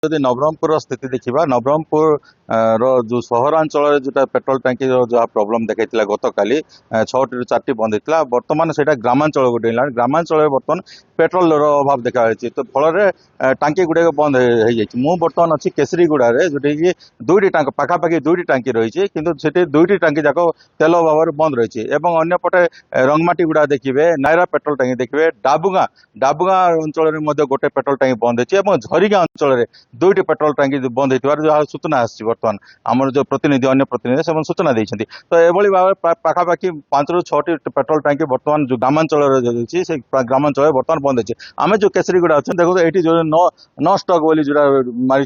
जदि नवरंगपुर स्थिति देखा नवरंगपुर जो सहरांचल जो पेट्रोल टांकी जहाँ प्रोब्लेम देखा गत काली 6टी ରୁ 4ଟି बंद होता बर्तमान से ग्रामांचल को डेला ग्रामांचल बर्तमान पेट्रोल अभाव देखा तो फल टांकी गुड़े बंद हो जाए बर्तमान अच्छी केसरीगुड़ा जोटा कि 2टी टांकी पाखापाखि 2टी टांकी रही है किंतु 2टी टांकी जाक तेल अभाव बंद रही है अंपटे रंगमाटी गुड़ा देखिए नायरा पेट्रोल टांकी देखिए डाबुगा अंचल गोटे पेट्रोल टांकी बंद होती झरीगा अंचल 2टी पेट्रोल टांकी बंद होती जहाँ सूचना आसी बर्तमान आमर जो प्रतिनिधि अन्य प्रतिनिधि से सूचना देते तो यह भाव पाखापाखि 5 ରୁ 6ଟି पेट्रोल टांकी बर्तमान जो ग्रामांचल रही से ग्रामांचल बर्तमान बंद होती आम जो केसरीगुड़ा अच्छे देखो ये जो न स्टक बोली जो मारी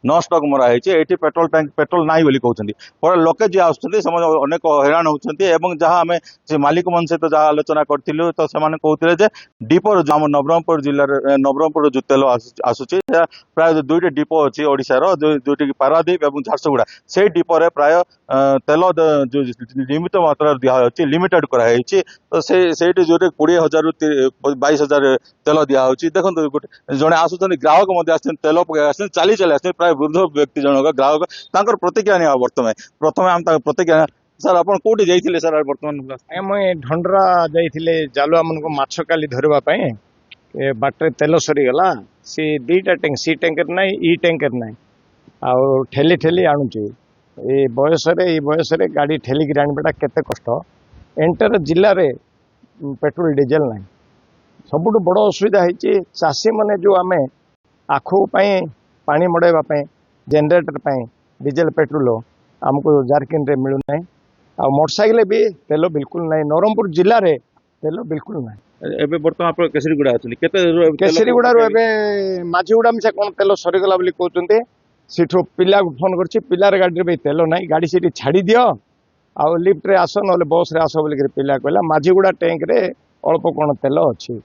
न स्टक मरा है पेट्रोल टांकी पेट्रोल ना बोली कहते पर लोके जी आसुँच अनेक हैरान होती जहाँ आम से मालिक मन सहित जहाँ आलोचना करूँ तो से कहते डिपोर जो आम नवरंगपुर जिले नवरंगपुर जो तेल आसूची प्राय 2टी डिपो अच्छी ओडिशार जोटी पारादीप और झारसुगुड़ा से डिपोरे प्राय तेल जो नियमित मात्रा दिखाई लिमिटेड कराई तो से जो 20,000 ରୁ 22,000 तेल दिखाई देखो गोटे जड़े आसुँच ग्राहक तेल पकड़ चली चली प्राय वृद्ध व्यक्ति जनक ग्राहक प्रतिक्रिया नहीं बर्तमान प्रथम आम प्रतिक्रिया सर आप कौटी जाइए सर बर्तमान मुझे ढंडरा जाइए जालुआ मन को माछ काली धरवाई बाटर तेल सरीगला सी 2टा टैंक सी टैंकर ना इ टैंकर ना आउ ठेली ठेली आणुची ये बयस गाड़ी ठेलिक आनवाटा केते कष्ट एंटर जिले में पेट्रोल डीजेल ना सबुठ बड़ असुविधा है चाषी मैंने जो आम आखु पानी मड़ाइवाई जेनेटर डीजेल पेट्रोल आमको जारकिन रे मिलूना आ मोटरसाइकिल भी तेल बिल्कुल ना नवरंगपुर जिले में तेल बिल्कुल ना एबे बर्तमान आप केसरीगुड़ा केसरीगुड़ा माझीगुड़ा से कौन तेल सरीगला कहते सीठू पिला फोन कर पिलार गाड़ी में तेल ना गाड़ी से छाड़ी दियो आ लिफ्ट रे आस ना बस रे आस बोलिक पिला कहला माझीगुड़ा टैंक रे अल्प कौन तेल अच्छी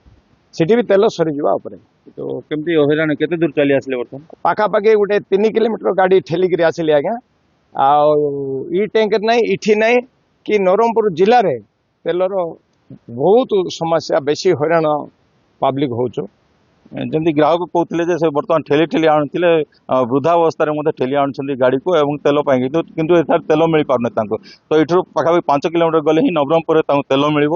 सीटी भी तेल सरीजा तो केमती हैरान केते दूर चली आसले बर्तमान पाखापाखि गोटे 3 किलोमीटर गाड़ी ठेलिक आसिली आज्ञा आई टैंकर ना इठी ना कि नवरंगपुर जिले में तेलर बहुत समस्या बेसी हैरान पब्लिक हो जमी ग्राहक कहते से बर्तमान ठेली ठेली आणुले वृद्धावस्था ठेली आणुंट गाड़ी को एवं तेल किंतु तेल मिल पारना तो ये पाखापाखि 5 किलोमीटर गले ही नवरंगपुर तेल मिल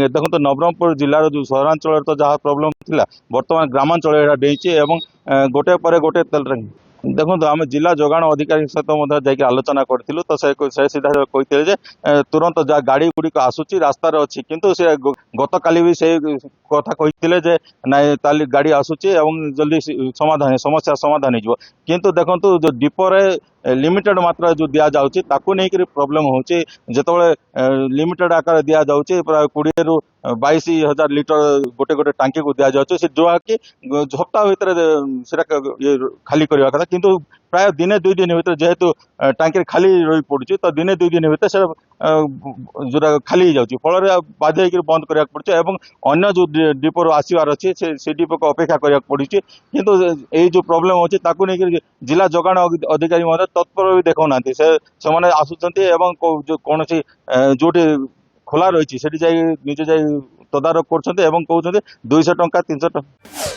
देखो तो नवरंगपुर जिलार जो सहरांचल तो जहाँ प्रोब्लेम थिला बर्तमान ग्रामांचल डेची गोटे पर गोटे तेल देखो आम जिला जोगाण अधिकारी सहित जाकि आलोचना करूँ तो से सीधा कहते तुरंत जहाँ गाड़ी गुड़िक आसूची रास्तार अच्छी किंतु से गत काली भी से कथा कहते ना गाड़ी आसूची जल्दी समाधान समस्या समाधान हो किंतु देखो जो डिपोरे लिमिटेड मात्रा जो दि जाऊँगी ताकू नहीं प्रोब्लेम होची जिते लिमिटेड आकार दि जाऊँगी प्राय 20 ରୁ 22,000 लीटर गोटे गोटे टांकी को दि जाऊँगी से जो कि झप्ता भितर ये खाली करवा कथा किंतु प्राय दिने 2 दिन भीतर जेहेतु टांकी खाली रही पड़ी तो दिने 2 दिन भीतर से जो खाली हो जाऊँगी फल बाध्य होकर बंद करा पड़े अन्य जो डिपोर आसबार अच्छी से डिपो को अपेक्षा करा पड़ी किंतु ये जो प्रोब्लेम होची ताकू नहीं जिला जोगाण अधिकारी तत्पर भी देखा से आसुँच कौन जो खोला रही निजे जा तदारख कर कहते 200 टंका 300 टंका